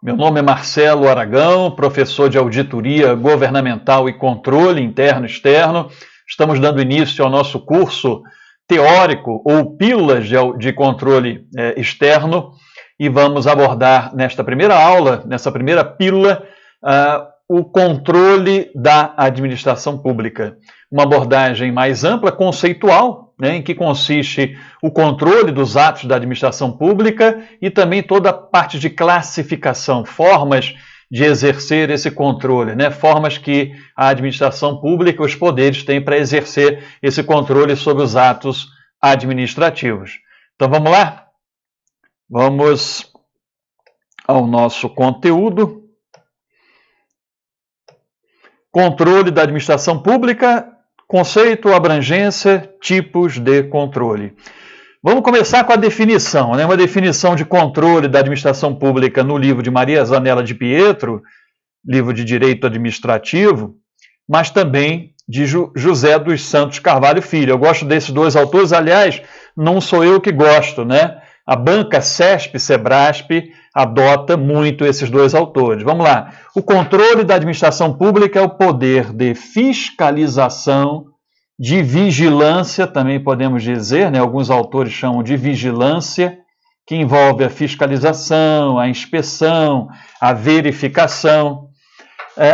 Meu nome é Marcelo Aragão, professor de Auditoria Governamental e Controle Interno e Externo. Estamos dando início ao nosso curso teórico ou pílulas de controle externo e vamos abordar nesta primeira aula, nessa primeira pílula, o controle da administração pública. Uma abordagem mais ampla, conceitual, em que consiste o controle dos atos da administração pública e também toda a parte de classificação, formas de exercer esse controle, formas que a administração pública, os poderes têm para exercer esse controle sobre os atos administrativos. Então vamos lá? Vamos ao nosso conteúdo. Controle da administração pública, conceito, abrangência, tipos de controle. Vamos começar com a definição, uma definição de controle da administração pública no livro de Maria Zanella de Pietro, livro de Direito Administrativo, mas também de José dos Santos Carvalho Filho. Eu gosto desses dois autores, aliás, não sou eu que gosto, A banca CESP, SEBRASP, adota muito esses dois autores. Vamos lá. O controle da administração pública é o poder de fiscalização, de vigilância, também podemos dizer, alguns autores chamam de vigilância, que envolve a fiscalização, a inspeção, a verificação.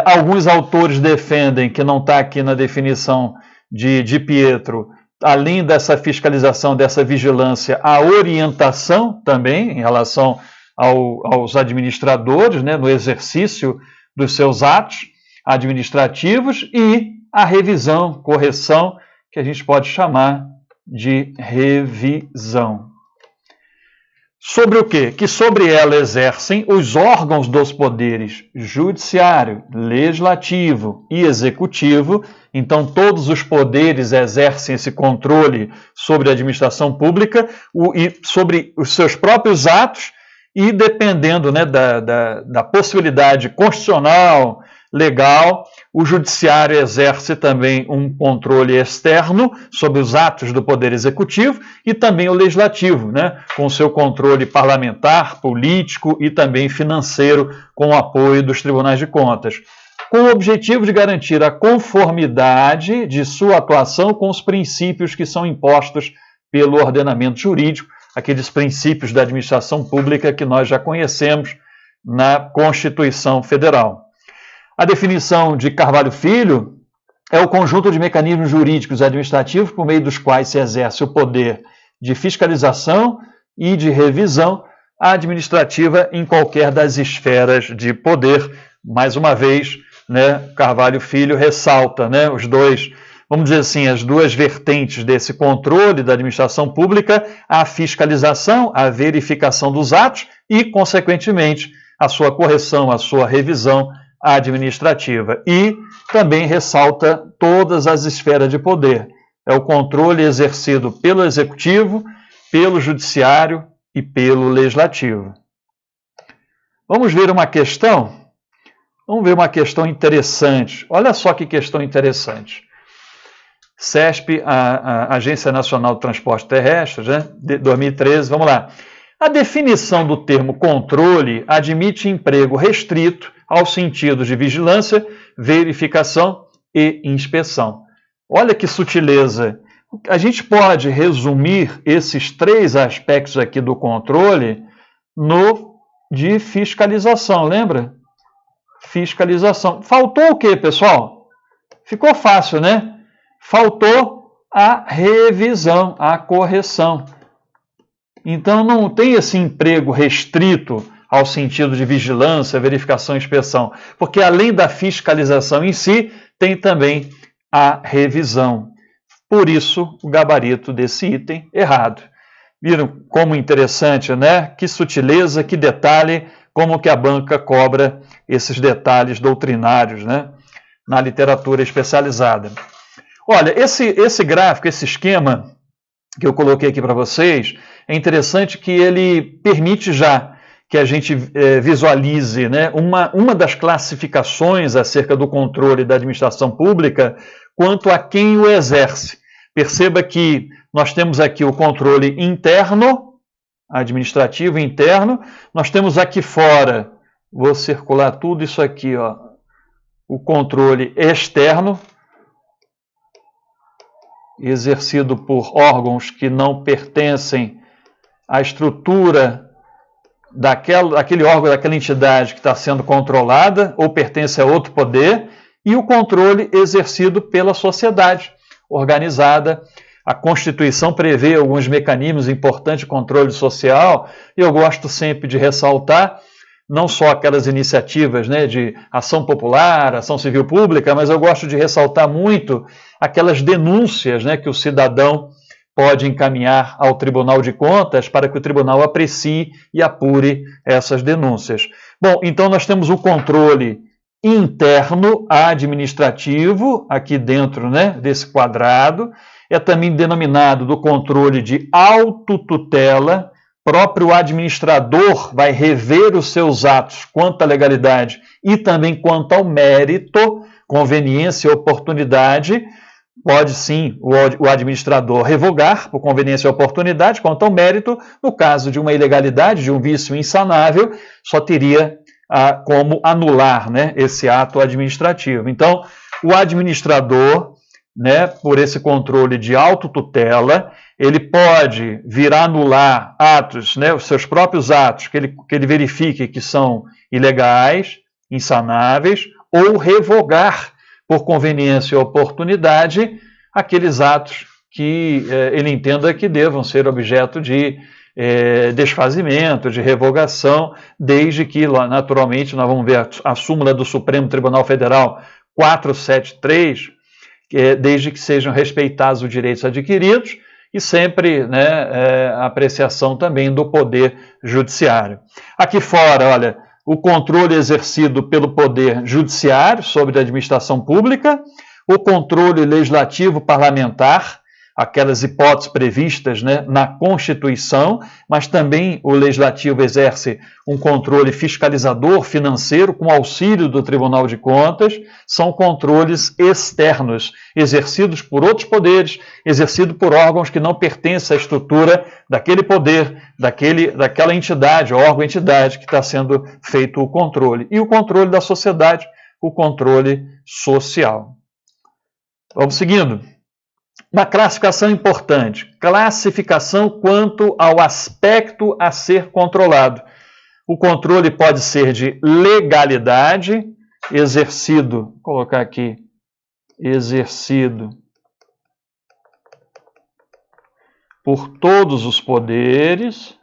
Alguns autores defendem, que não está aqui na definição de Pietro, além dessa fiscalização, dessa vigilância, a orientação também em relação aos administradores, no exercício dos seus atos administrativos e a revisão, correção, que a gente pode chamar de revisão. Sobre o quê? Que sobre ela exercem os órgãos dos poderes judiciário, legislativo e executivo. Então, todos os poderes exercem esse controle sobre a administração pública e sobre os seus próprios atos e, dependendo da possibilidade constitucional, legal, o judiciário exerce também um controle externo sobre os atos do Poder Executivo e também o Legislativo, com seu controle parlamentar, político e também financeiro, com o apoio dos tribunais de contas, com o objetivo de garantir a conformidade de sua atuação com os princípios que são impostos pelo ordenamento jurídico, aqueles princípios da administração pública que nós já conhecemos na Constituição Federal. A definição de Carvalho Filho é o conjunto de mecanismos jurídicos e administrativos por meio dos quais se exerce o poder de fiscalização e de revisão administrativa em qualquer das esferas de poder. Mais uma vez, Carvalho Filho ressalta, os dois, vamos dizer assim, as duas vertentes desse controle da administração pública, a fiscalização, a verificação dos atos e, consequentemente, a sua correção, a sua revisão administrativa. E também ressalta todas as esferas de poder. É o controle exercido pelo Executivo, pelo Judiciário e pelo Legislativo. Vamos ver uma questão? Vamos ver uma questão interessante. Olha só que questão interessante. CESP, a Agência Nacional de Transporte Terrestre, de 2013, vamos lá. A definição do termo controle admite emprego restrito aos sentidos de vigilância, verificação e inspeção. Olha que sutileza. A gente pode resumir esses três aspectos aqui do controle no de fiscalização, lembra? Fiscalização. Faltou o quê, pessoal? Ficou fácil, Faltou a revisão, a correção. Então, não tem esse emprego restrito ao sentido de vigilância, verificação e inspeção, porque além da fiscalização em si, tem também a revisão. Por isso, o gabarito desse item errado. Viram como interessante, Que sutileza, que detalhe, como que a banca cobra esses detalhes doutrinários, na literatura especializada. Olha, esse gráfico, esse esquema que eu coloquei aqui para vocês, é interessante que ele permite já que a gente visualize uma das classificações acerca do controle da administração pública quanto a quem o exerce. Perceba que nós temos aqui o controle interno, administrativo interno, nós temos aqui fora Vou circular tudo isso aqui, ó. O controle externo, exercido por órgãos que não pertencem à estrutura daquele órgão, daquela entidade que está sendo controlada ou pertence a outro poder, e o controle exercido pela sociedade organizada. A Constituição prevê alguns mecanismos importantes de controle social, e eu gosto sempre de ressaltar não só aquelas iniciativas, né, de ação popular, ação civil pública, mas eu gosto de ressaltar muito aquelas denúncias, né, que o cidadão pode encaminhar ao Tribunal de Contas para que o tribunal aprecie e apure essas denúncias. Bom, então nós temos o controle interno administrativo, aqui dentro, né, desse quadrado. É também denominado do controle de autotutela. Próprio administrador vai rever os seus atos quanto à legalidade e também quanto ao mérito, conveniência e oportunidade. Pode sim o administrador revogar por conveniência e oportunidade, quanto ao mérito, no caso de uma ilegalidade, de um vício insanável, só teria como anular, né, esse ato administrativo. Então, o administrador, né, por esse controle de autotutela, ele pode vir a anular atos, né, os seus próprios atos, que ele verifique que são ilegais, insanáveis, ou revogar por conveniência e oportunidade aqueles atos que ele entenda que devam ser objeto de desfazimento, de revogação, desde que, naturalmente, nós vamos ver a súmula do Supremo Tribunal Federal 473, desde que sejam respeitados os direitos adquiridos, e sempre, né, a apreciação também do Poder Judiciário. Aqui fora, olha, o controle exercido pelo Poder Judiciário sobre a administração pública, o controle legislativo parlamentar, aquelas hipóteses previstas, né, na Constituição, mas também o Legislativo exerce um controle fiscalizador financeiro com auxílio do Tribunal de Contas. São controles externos, exercidos por outros poderes, exercidos por órgãos que não pertencem à estrutura daquele poder, daquela entidade, órgão-entidade que está sendo feito o controle. E o controle da sociedade, o controle social. Vamos seguindo. Uma classificação importante, classificação quanto ao aspecto a ser controlado. O controle pode ser de legalidade, exercido, vou colocar aqui, exercido por todos os poderes,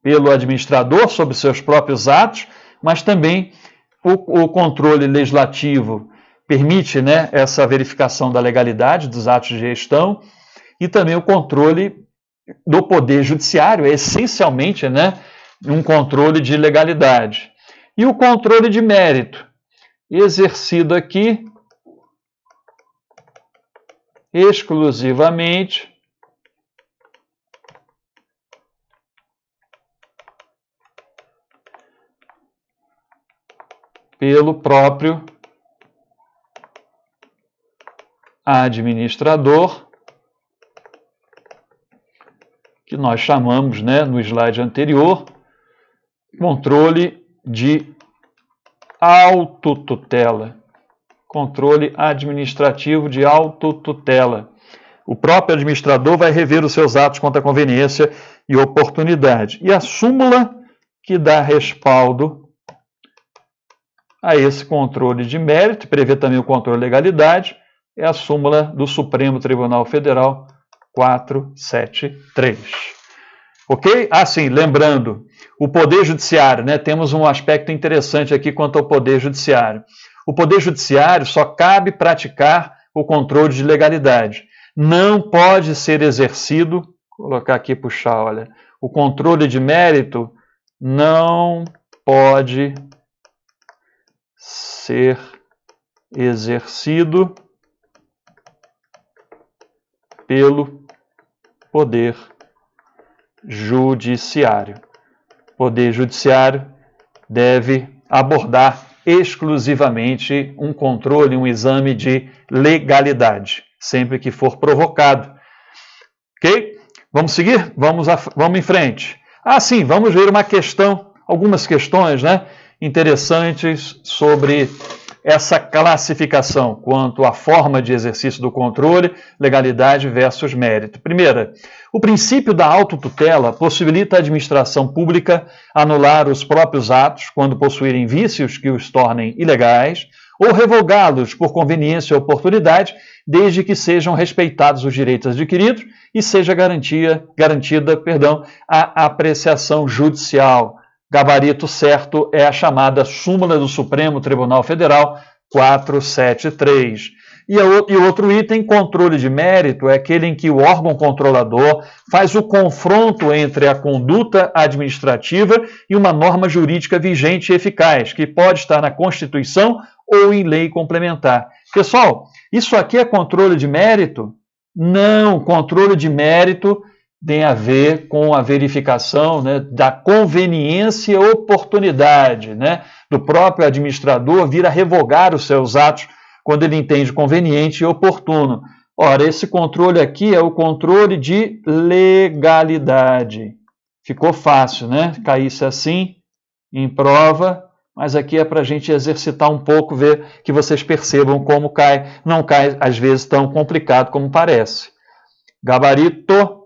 pelo administrador sobre seus próprios atos, mas também o controle legislativo permite, né, essa verificação da legalidade dos atos de gestão, e também o controle do Poder Judiciário é essencialmente, né, um controle de legalidade. E o controle de mérito, exercido aqui exclusivamente pelo próprio administrador, que nós chamamos, né, no slide anterior, controle de autotutela, controle administrativo de autotutela. O próprio administrador vai rever os seus atos contra a conveniência e oportunidade. E a súmula que dá respaldo a esse controle de mérito, prevê também o controle de legalidade, é a súmula do Supremo Tribunal Federal 473. Ok? Sim, lembrando, o Poder Judiciário, né, temos um aspecto interessante aqui quanto ao Poder Judiciário. O Poder Judiciário só cabe praticar o controle de legalidade. Não pode ser exercido, vou colocar aqui, puxar, olha, o controle de mérito não pode ser exercido pelo Poder Judiciário. O Poder Judiciário deve abordar exclusivamente um controle, um exame de legalidade, sempre que for provocado. Ok? Vamos seguir? Vamos em frente. Sim, vamos ver algumas questões, né, interessantes sobre essa classificação quanto à forma de exercício do controle, legalidade versus mérito. Primeira, o princípio da autotutela possibilita à administração pública anular os próprios atos quando possuírem vícios que os tornem ilegais ou revogá-los por conveniência ou oportunidade, desde que sejam respeitados os direitos adquiridos e seja garantida a apreciação judicial. Gabarito certo é a chamada súmula do Supremo Tribunal Federal 473. E outro item, controle de mérito, é aquele em que o órgão controlador faz o confronto entre a conduta administrativa e uma norma jurídica vigente e eficaz, que pode estar na Constituição ou em lei complementar. Pessoal, isso aqui é controle de mérito? Não, controle de mérito tem a ver com a verificação, né, da conveniência e oportunidade, né, do próprio administrador vir a revogar os seus atos quando ele entende conveniente e oportuno. Ora, esse controle aqui é o controle de legalidade. Ficou fácil, né? Caísse assim em prova, mas aqui é para a gente exercitar um pouco, ver que vocês percebam como não cai às vezes tão complicado como parece. Gabarito.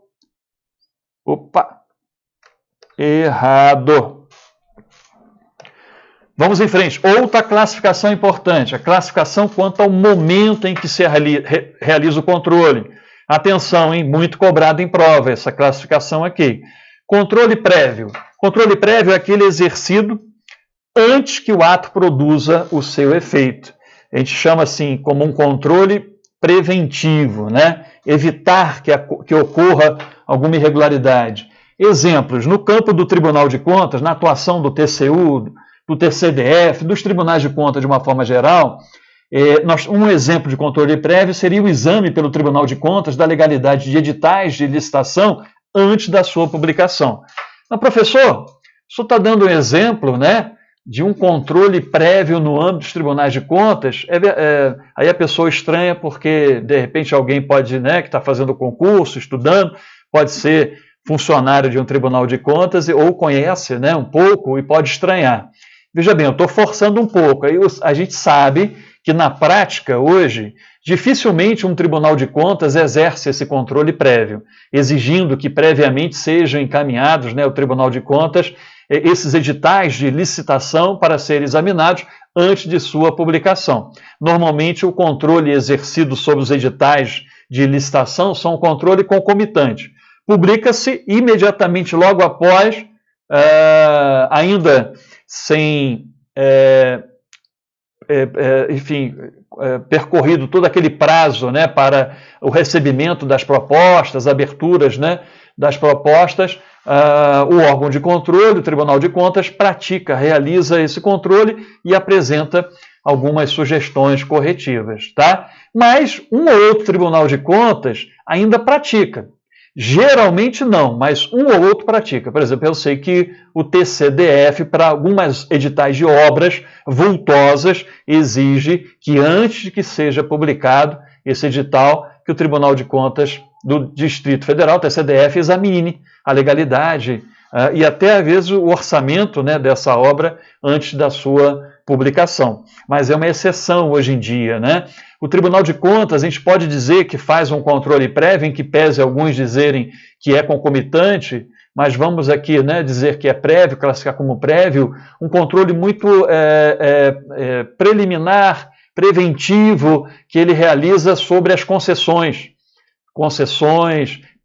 Opa! Errado. Vamos em frente. Outra classificação importante, a classificação quanto ao momento em que se realiza o controle. Atenção, hein? Muito cobrado em prova essa classificação aqui. Controle prévio. Controle prévio é aquele exercido antes que o ato produza o seu efeito. A gente chama assim como um controle preventivo, né? Evitar que ocorra alguma irregularidade. Exemplos, no campo do Tribunal de Contas, na atuação do TCU, do TCDF, dos tribunais de contas de uma forma geral, um exemplo de controle prévio seria o exame pelo Tribunal de Contas da legalidade de editais de licitação antes da sua publicação. Mas, professor, o senhor está dando um exemplo, né, de um controle prévio no âmbito dos tribunais de contas, aí a pessoa estranha porque, de repente, alguém pode, né, que está fazendo concurso, estudando, pode ser funcionário de um tribunal de contas ou conhece, né, um pouco e pode estranhar. Veja bem, eu estou forçando um pouco. Aí a gente sabe que, na prática, hoje, dificilmente um tribunal de contas exerce esse controle prévio, exigindo que previamente sejam encaminhados, né, ao Tribunal de Contas esses editais de licitação para serem examinados antes de sua publicação. Normalmente, o controle exercido sobre os editais de licitação são um controle concomitante. Publica-se imediatamente logo após, ainda sem, percorrido todo aquele prazo, né, para o recebimento das propostas, aberturas, né, das propostas, o órgão de controle, o Tribunal de Contas, realiza esse controle e apresenta algumas sugestões corretivas, tá? Mas um ou outro Tribunal de Contas ainda pratica. Geralmente não, mas um ou outro pratica. Por exemplo, eu sei que o TCDF, para algumas editais de obras vultosas, exige que antes de que seja publicado esse edital, que o Tribunal de Contas do Distrito Federal, TCDF, examine a legalidade e até, às vezes, o orçamento, né, dessa obra antes da sua publicação. Mas é uma exceção hoje em dia, né? O Tribunal de Contas, a gente pode dizer que faz um controle prévio, em que pese alguns dizerem que é concomitante, mas vamos aqui, né, dizer que é prévio, classificar como prévio, um controle muito preliminar, preventivo, que ele realiza sobre as concessões,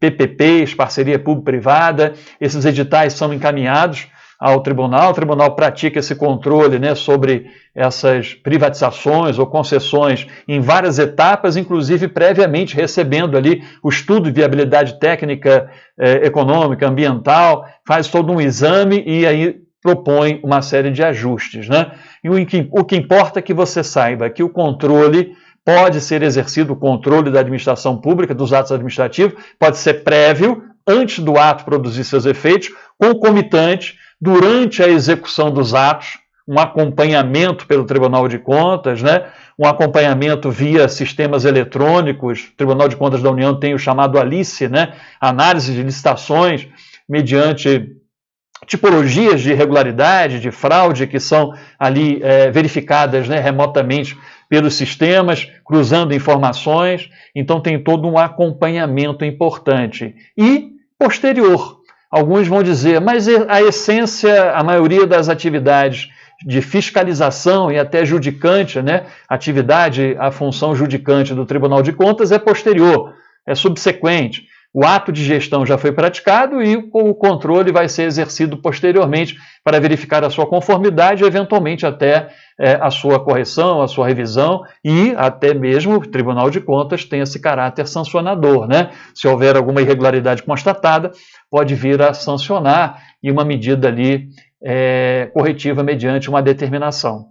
PPPs, parceria público-privada. Esses editais são encaminhados ao tribunal, o tribunal pratica esse controle, né, sobre essas privatizações ou concessões em várias etapas, inclusive previamente recebendo ali o estudo de viabilidade técnica, econômica, ambiental, faz todo um exame e aí propõe uma série de ajustes, né? E o que importa é que você saiba que o controle pode ser exercido, o controle da administração pública, dos atos administrativos, pode ser prévio, antes do ato produzir seus efeitos, concomitante, durante a execução dos atos, um acompanhamento pelo Tribunal de Contas, né? Um acompanhamento via sistemas eletrônicos. O Tribunal de Contas da União tem o chamado ALICE, né? Análise de licitações mediante tipologias de irregularidade, de fraude, que são ali verificadas, né, remotamente pelos sistemas, cruzando informações. Então tem todo um acompanhamento importante. E posterior, alguns vão dizer, mas a essência, a maioria das atividades de fiscalização e até judicante, né, a função judicante do Tribunal de Contas é posterior, é subsequente. O ato de gestão já foi praticado e o controle vai ser exercido posteriormente para verificar a sua conformidade e, eventualmente, até a sua correção, a sua revisão e até mesmo o Tribunal de Contas tem esse caráter sancionador, né? Se houver alguma irregularidade constatada, pode vir a sancionar e uma medida ali corretiva mediante uma determinação.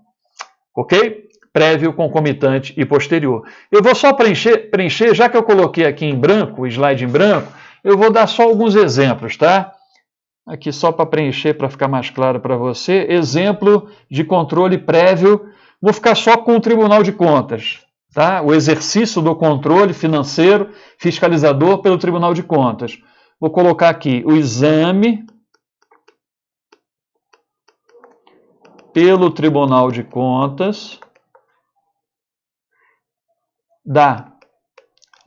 Ok? Prévio, concomitante e posterior. Eu vou só preencher, já que eu coloquei aqui em branco, o slide em branco, eu vou dar só alguns exemplos, tá? Aqui só para preencher, para ficar mais claro para você. Exemplo de controle prévio, vou ficar só com o Tribunal de Contas, tá? O exercício do controle financeiro fiscalizador pelo Tribunal de Contas. Vou colocar aqui o exame pelo Tribunal de Contas da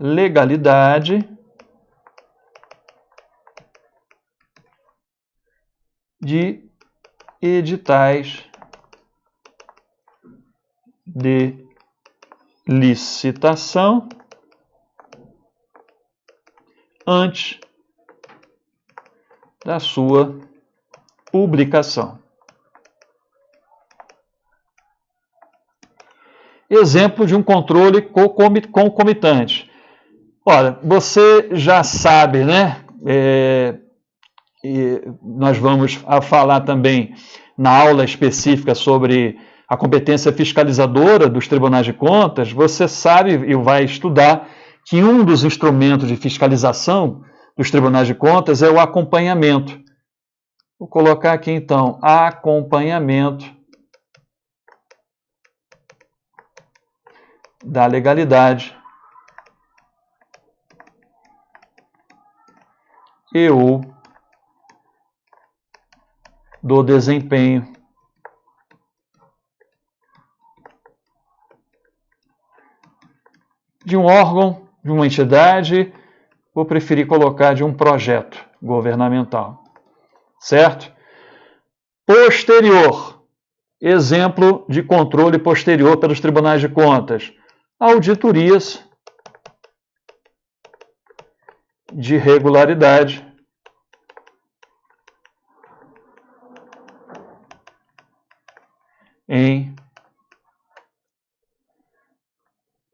legalidade de editais de licitação antes da sua publicação. Exemplo de um controle concomitante. Olha, você já sabe, né? E nós vamos falar também na aula específica sobre a competência fiscalizadora dos tribunais de contas. Você sabe e vai estudar que um dos instrumentos de fiscalização dos tribunais de contas é o acompanhamento. Vou colocar aqui então, acompanhamento da legalidade e ou do desempenho de um órgão, de uma entidade, vou preferir colocar de um projeto governamental, certo? Posterior, exemplo de controle posterior pelos tribunais de contas. Auditorias de regularidade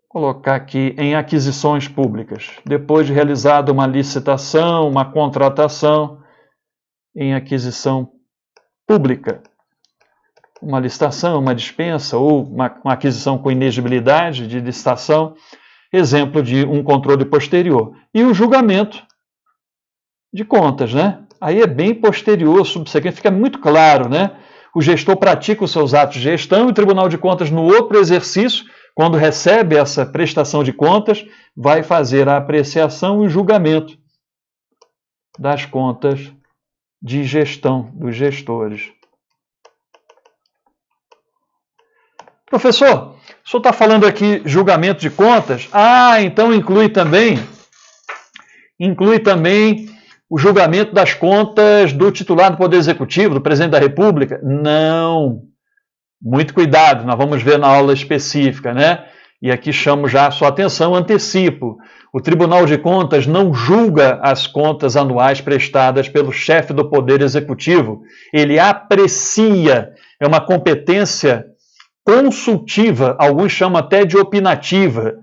colocar aqui em aquisições públicas. Depois de realizada uma licitação, uma contratação em aquisição pública, uma licitação, uma dispensa ou uma aquisição com inexigibilidade de licitação, exemplo de um controle posterior. E o julgamento de contas, né? Aí é bem posterior, subsequente, fica muito claro, né? O gestor pratica os seus atos de gestão e o Tribunal de Contas, no outro exercício, quando recebe essa prestação de contas, vai fazer a apreciação e julgamento das contas de gestão dos gestores. Professor, o senhor está falando aqui julgamento de contas? Então inclui também o julgamento das contas do titular do Poder Executivo, do Presidente da República? Não. Muito cuidado, nós vamos ver na aula específica, né? E aqui chamo já a sua atenção, antecipo. O Tribunal de Contas não julga as contas anuais prestadas pelo chefe do Poder Executivo. Ele aprecia, é uma competência consultiva, alguns chamam até de opinativa.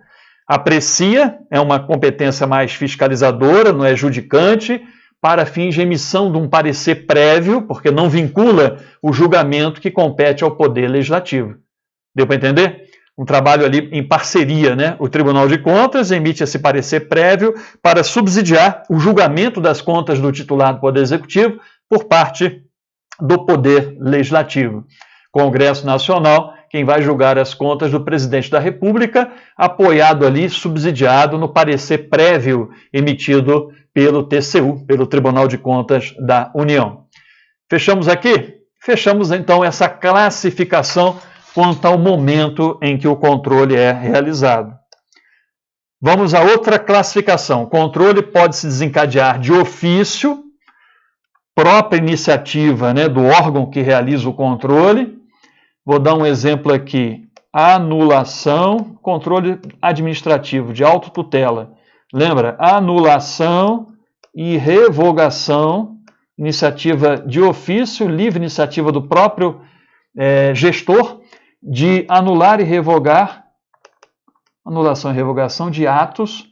Aprecia, é uma competência mais fiscalizadora, não é judicante, para fins de emissão de um parecer prévio, porque não vincula o julgamento que compete ao Poder Legislativo. Deu para entender? Um trabalho ali em parceria, né? O Tribunal de Contas emite esse parecer prévio para subsidiar o julgamento das contas do titular do Poder Executivo por parte do Poder Legislativo. Congresso Nacional, quem vai julgar as contas do presidente da República, apoiado ali, subsidiado no parecer prévio emitido pelo TCU, pelo Tribunal de Contas da União. Fechamos aqui? Fechamos então essa classificação quanto ao momento em que o controle é realizado. Vamos a outra classificação. O controle pode se desencadear de ofício, própria iniciativa, né, do órgão que realiza o controle. Vou dar um exemplo aqui. Anulação, controle administrativo de autotutela. Lembra? Anulação e revogação, iniciativa de ofício, livre iniciativa do próprio gestor, de anular e revogar, anulação e revogação de atos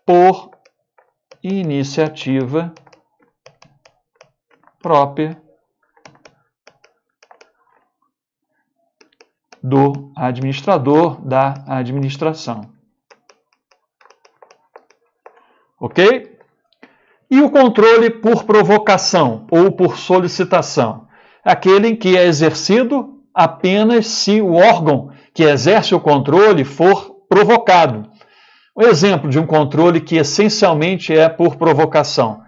por iniciativa própria do administrador da administração. Ok? E o controle por provocação ou por solicitação? Aquele em que é exercido apenas se o órgão que exerce o controle for provocado. Um exemplo de um controle que essencialmente é por provocação.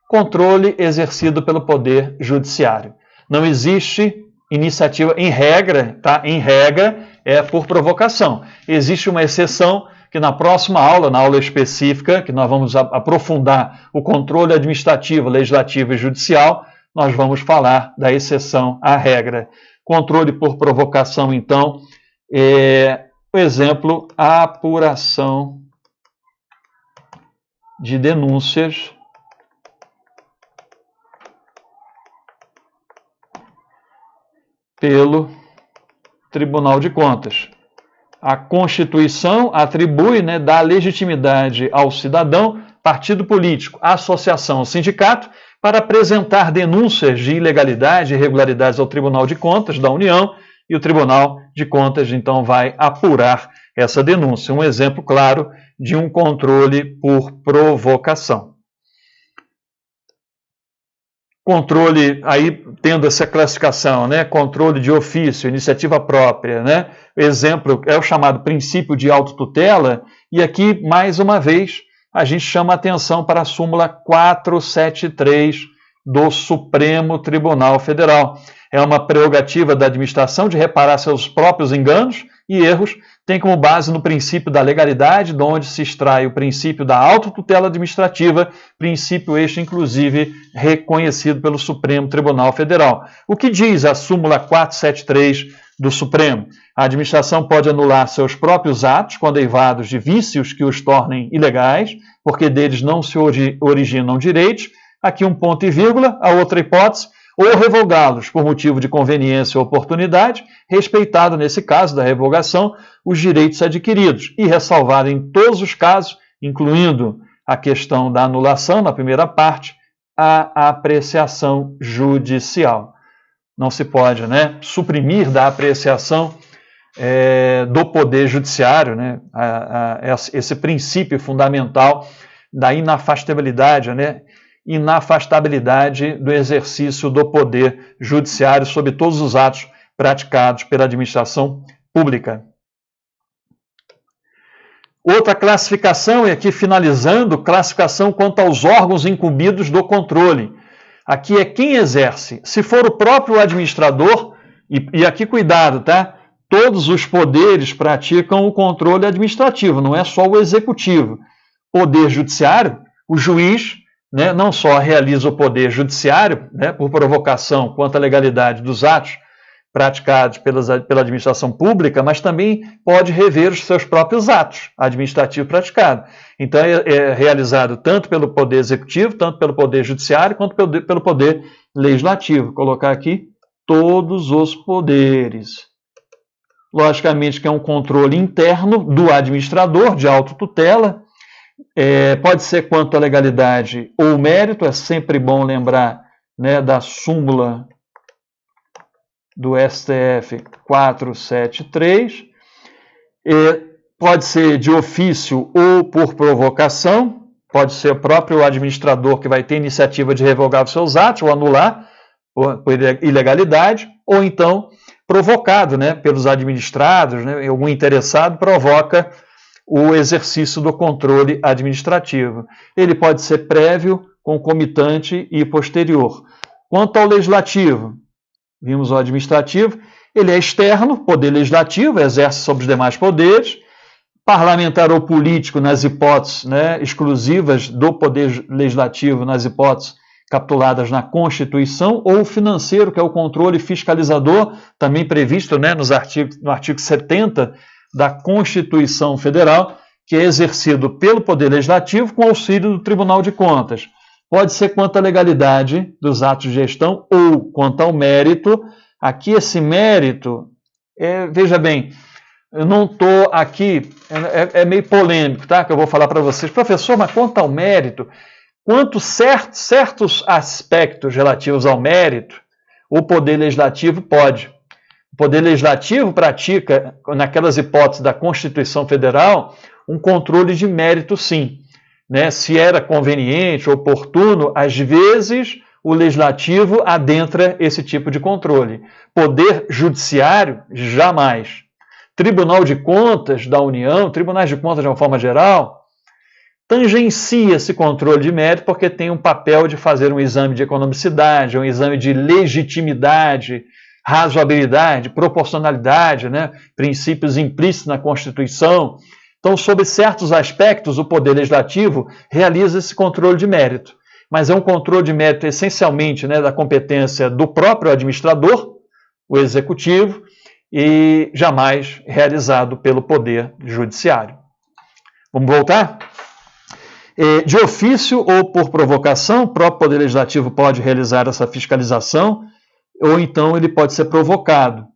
Controle exercido pelo Poder Judiciário. Não existe iniciativa, em regra, tá? Em regra, é por provocação. Existe uma exceção que na próxima aula, na aula específica, que nós vamos aprofundar o controle administrativo, legislativo e judicial, nós vamos falar da exceção à regra. Controle por provocação, então, por exemplo, a apuração de denúncias pelo Tribunal de Contas. A Constituição atribui, né, dá legitimidade ao cidadão, partido político, associação, sindicato, para apresentar denúncias de ilegalidade e irregularidades ao Tribunal de Contas da União, e o Tribunal de Contas, então, vai apurar essa denúncia. Um exemplo claro de um controle por provocação. Controle, aí tendo essa classificação, né? Controle de ofício, iniciativa própria, né? O exemplo é o chamado princípio de autotutela, e aqui, mais uma vez, a gente chama a atenção para a súmula 473 do Supremo Tribunal Federal. É uma prerrogativa da administração de reparar seus próprios enganos e erros, tem como base no princípio da legalidade, de onde se extrai o princípio da autotutela administrativa, princípio este, inclusive, reconhecido pelo Supremo Tribunal Federal. O que diz a súmula 473 do Supremo? A administração pode anular seus próprios atos, condenados de vícios que os tornem ilegais, porque deles não se originam direitos. Aqui um ponto e vírgula, a outra hipótese, ou revogá-los por motivo de conveniência ou oportunidade, respeitado, nesse caso da revogação, os direitos adquiridos, e ressalvar em todos os casos, incluindo a questão da anulação, na primeira parte, a apreciação judicial. Não se pode, né, suprimir da apreciação do Poder Judiciário, né, esse princípio fundamental da inafastabilidade, né, inafastabilidade do exercício do Poder Judiciário sobre todos os atos praticados pela administração pública. Outra classificação, e aqui finalizando, classificação quanto aos órgãos incumbidos do controle. Aqui é quem exerce. Se for o próprio administrador, e aqui cuidado, tá? Todos os poderes praticam o controle administrativo, não é só o executivo. Poder Judiciário, o juiz, né, não só realiza o Poder Judiciário, né, por provocação quanto à legalidade dos atos praticados pela administração pública, mas também pode rever os seus próprios atos administrativos praticados. Então, é realizado tanto pelo Poder Executivo, tanto pelo Poder Judiciário, quanto pelo Poder Legislativo. Vou colocar aqui todos os poderes. Logicamente que é um controle interno do administrador de autotutela. Pode ser quanto à legalidade ou mérito, é sempre bom lembrar, né, da súmula do STF 473, pode ser de ofício ou por provocação, pode ser o próprio administrador que vai ter iniciativa de revogar os seus atos ou anular por ilegalidade, ou então provocado, né, pelos administrados, né, algum interessado provoca o exercício do controle administrativo. Ele pode ser prévio, concomitante e posterior. Quanto ao legislativo, vimos o administrativo, ele é externo, poder legislativo, exerce sobre os demais poderes, parlamentar ou político nas hipóteses, né, exclusivas do poder legislativo, nas hipóteses capituladas na Constituição, ou financeiro, que é o controle fiscalizador, também previsto, né, no artigo 70 da Constituição Federal, que é exercido pelo Poder Legislativo com auxílio do Tribunal de Contas. Pode ser quanto à legalidade dos atos de gestão ou quanto ao mérito. Aqui esse mérito, veja bem, eu não estou aqui, é meio polêmico, tá? Que eu vou falar para vocês. Professor, mas quanto ao mérito, quanto certos aspectos relativos ao mérito, o Poder Legislativo pode. O Poder Legislativo pratica, naquelas hipóteses da Constituição Federal, um controle de mérito, sim. Né? Se era conveniente, oportuno, às vezes o Legislativo adentra esse tipo de controle. Poder Judiciário, jamais. Tribunal de Contas da União, Tribunais de Contas de uma forma geral, tangencia esse controle de mérito porque tem um papel de fazer um exame de economicidade, um exame de legitimidade, razoabilidade, proporcionalidade, né? Princípios implícitos na Constituição. Então, sob certos aspectos, o Poder Legislativo realiza esse controle de mérito. Mas é um controle de mérito essencialmente, né, da competência do próprio administrador, o Executivo, e jamais realizado pelo Poder Judiciário. Vamos voltar? De ofício ou por provocação, o próprio Poder Legislativo pode realizar essa fiscalização, ou então ele pode ser provocado,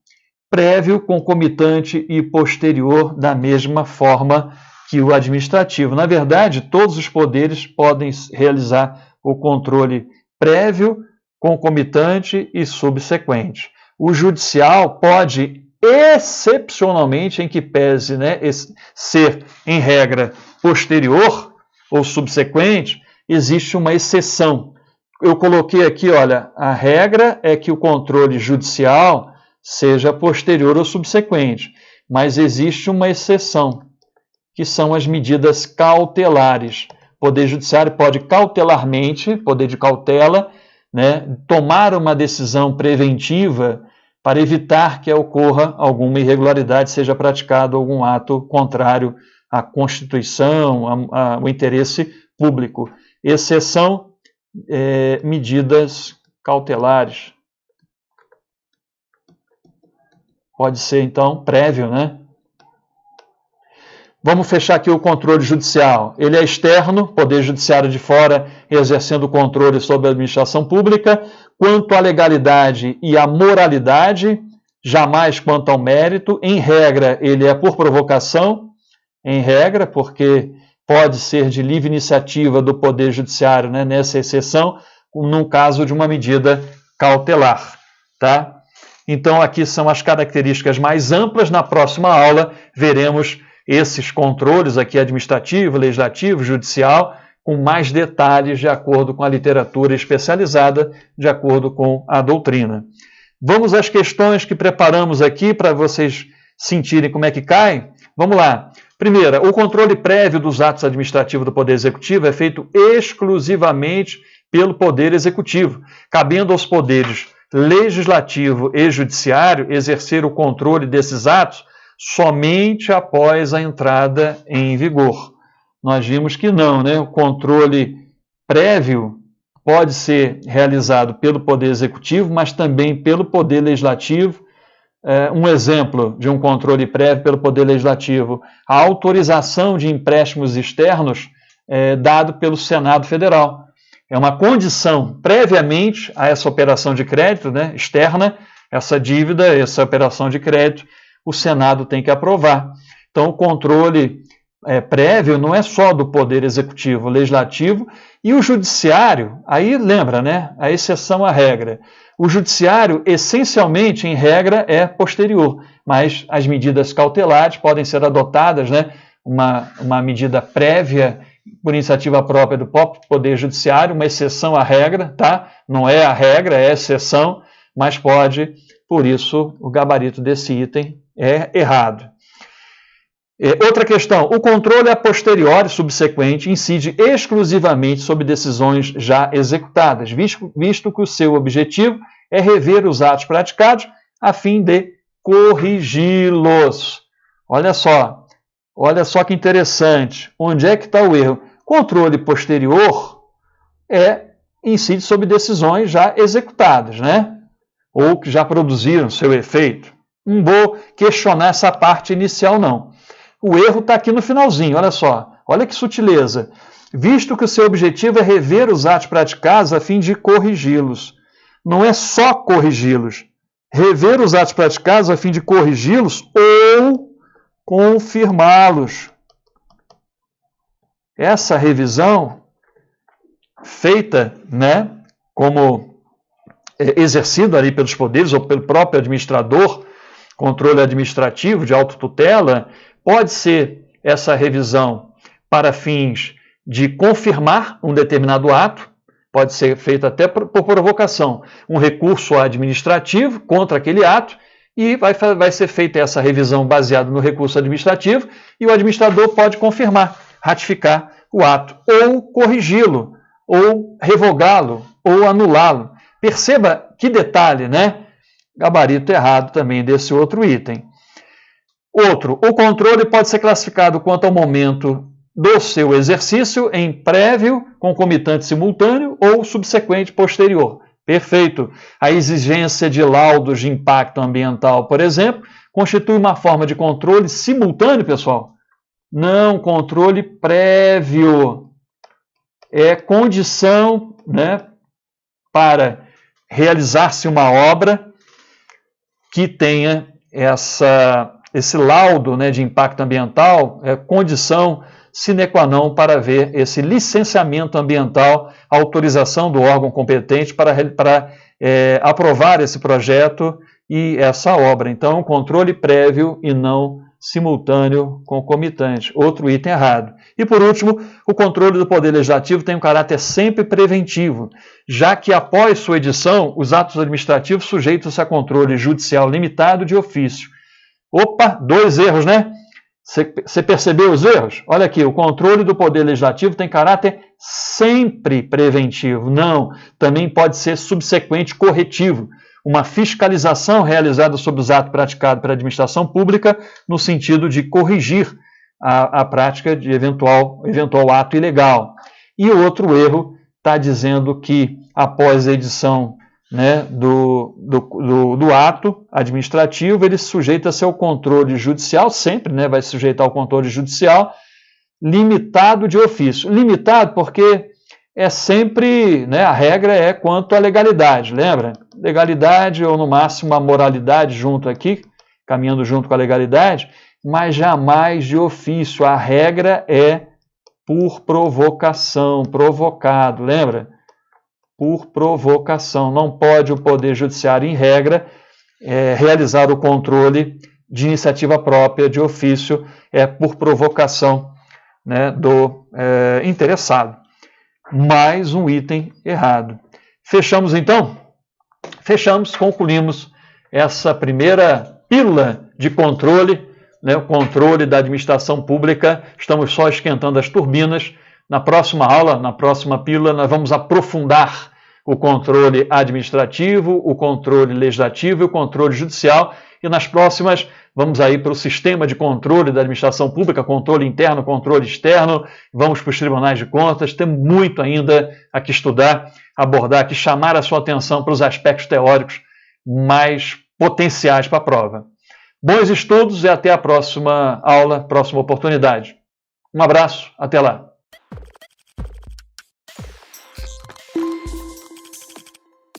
prévio, concomitante e posterior, da mesma forma que o administrativo. Na verdade, todos os poderes podem realizar o controle prévio, concomitante e subsequente. O judicial pode, excepcionalmente, em que pese, né, ser, em regra, posterior ou subsequente, existe uma exceção. Eu coloquei aqui, olha, a regra é que o controle judicial seja posterior ou subsequente, mas existe uma exceção, que são as medidas cautelares. O Poder Judiciário pode cautelarmente, poder de cautela, né, tomar uma decisão preventiva para evitar que ocorra alguma irregularidade, seja praticado algum ato contrário à Constituição, ao interesse público. Exceção, medidas cautelares. Pode ser, então, prévio, né? Vamos fechar aqui o controle judicial. Ele é externo, Poder Judiciário de fora, exercendo o controle sobre a administração pública. Quanto à legalidade e à moralidade, jamais quanto ao mérito. Em regra, ele é por provocação, em regra, porque pode ser de livre iniciativa do Poder Judiciário, né, nessa exceção, num caso de uma medida cautelar, tá? Então, aqui são as características mais amplas. Na próxima aula, veremos esses controles aqui, administrativo, legislativo, judicial, com mais detalhes de acordo com a literatura especializada, de acordo com a doutrina. Vamos às questões que preparamos aqui para vocês sentirem como é que cai. Vamos lá. Primeira, o controle prévio dos atos administrativos do Poder Executivo é feito exclusivamente pelo Poder Executivo, cabendo aos poderes Legislativo e Judiciário exercer o controle desses atos somente após a entrada em vigor. Nós vimos que não, né? O controle prévio pode ser realizado pelo Poder Executivo, mas também pelo Poder Legislativo. Um exemplo de um controle prévio pelo Poder Legislativo, a autorização de empréstimos externos dado pelo Senado Federal. É uma condição, previamente a essa operação de crédito, né, externa, essa dívida, essa operação de crédito, o Senado tem que aprovar. Então, o controle prévio não é só do Poder Executivo, Legislativo e o Judiciário. Aí lembra, né, a exceção à regra. O Judiciário, essencialmente, em regra, é posterior, mas as medidas cautelares podem ser adotadas, né, uma medida prévia por iniciativa própria do próprio Poder Judiciário, uma exceção à regra, tá? Não é a regra, é a exceção, mas pode por isso o gabarito desse item é errado. Outra questão, o controle a posteriori subsequente incide exclusivamente sobre decisões já executadas, visto que o seu objetivo é rever os atos praticados a fim de corrigi-los. Olha só que interessante. Onde é que está o erro? Controle posterior incide sobre decisões já executadas, né? Ou que já produziram seu efeito. Não vou questionar essa parte inicial, não. O erro está aqui no finalzinho, olha só. Olha que sutileza. Visto que o seu objetivo é rever os atos praticados a fim de corrigi-los. Não é só corrigi-los. Rever os atos praticados a fim de corrigi-los ou confirmá-los. Essa revisão feita, né, como exercido ali pelos poderes ou pelo próprio administrador, controle administrativo de autotutela, pode ser essa revisão para fins de confirmar um determinado ato, pode ser feita até por provocação, um recurso administrativo contra aquele ato, e vai ser feita essa revisão baseada no recurso administrativo, e o administrador pode confirmar, ratificar o ato, ou corrigi-lo, ou revogá-lo, ou anulá-lo. Perceba que detalhe, né? Gabarito errado também desse outro item. Outro, o controle pode ser classificado quanto ao momento do seu exercício em prévio, concomitante simultâneo ou subsequente posterior. Perfeito. A exigência de laudos de impacto ambiental, por exemplo, constitui uma forma de controle simultâneo, pessoal? Não, controle prévio. É condição, né, para realizar-se uma obra que tenha esse laudo, né, de impacto ambiental, condição sine qua non para ver esse licenciamento ambiental, autorização do órgão competente para aprovar esse projeto e essa obra. Então, controle prévio e não simultâneo concomitante. Outro item errado. E, por último, o controle do Poder Legislativo tem um caráter sempre preventivo, já que, após sua edição, os atos administrativos sujeitam-se a controle judicial limitado de ofício. Opa, 2 erros, né? Você percebeu os erros? Olha aqui, o controle do Poder Legislativo tem caráter sempre preventivo. Não, também pode ser subsequente corretivo. Uma fiscalização realizada sobre os atos praticados pela administração pública no sentido de corrigir a prática de eventual ato ilegal. E o outro erro está dizendo que após a edição, né, do ato administrativo, ele sujeita-se ao controle judicial, sempre, né, vai se sujeitar ao controle judicial, limitado de ofício. Limitado porque é sempre, né, a regra é quanto à legalidade, lembra? Legalidade ou, no máximo, a moralidade junto aqui, caminhando junto com a legalidade, mas jamais de ofício. A regra é por provocação, provocado, lembra? Por provocação. Não pode o Poder Judiciário, em regra, realizar o controle de iniciativa própria, de ofício, por provocação, né, do interessado. Mais um item errado. Fechamos, então? Fechamos, concluímos essa primeira pílula de controle, né, o controle da administração pública. Estamos só esquentando as turbinas. Na próxima aula, na próxima pílula, nós vamos aprofundar o controle administrativo, o controle legislativo e o controle judicial. E nas próximas, vamos aí para o sistema de controle da administração pública, controle interno, controle externo, vamos para os tribunais de contas. Tem muito ainda a que estudar, abordar aqui, chamar a sua atenção para os aspectos teóricos mais potenciais para a prova. Bons estudos e até a próxima aula, próxima oportunidade. Um abraço, até lá.